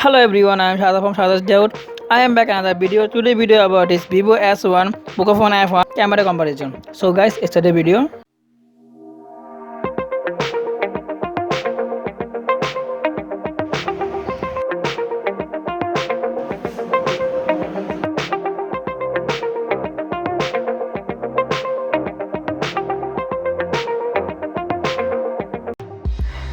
Hello everyone, I am Shada from SHADAT'S DAYOUT. I am back another video. Today video about is Vivo S1 Pocophone iPhone camera comparison. So guys, it's the video.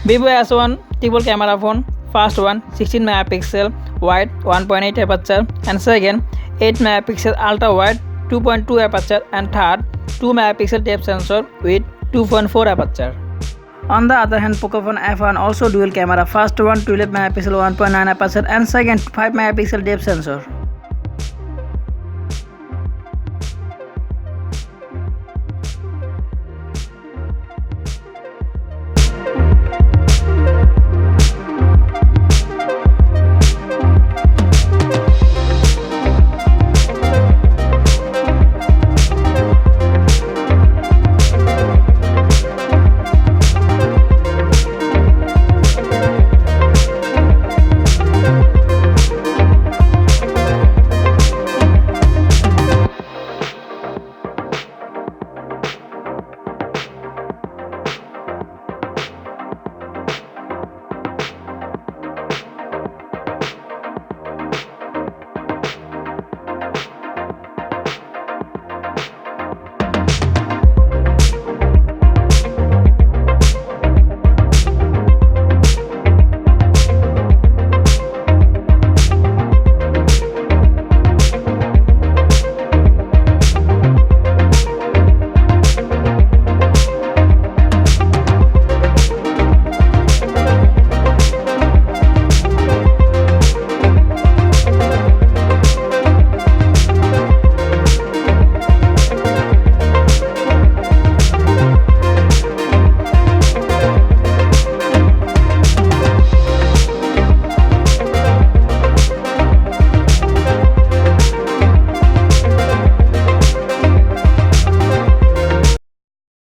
Vivo S1 triple camera phone. First one 16 megapixel wide 1.8 aperture, and second 8 megapixel ultra wide 2.2 aperture, and third 2 megapixel depth sensor with 2.4 aperture. On the other hand, Pocophone F1 also dual camera. First one 12 megapixel 1.9 aperture, and second 5 megapixel depth sensor.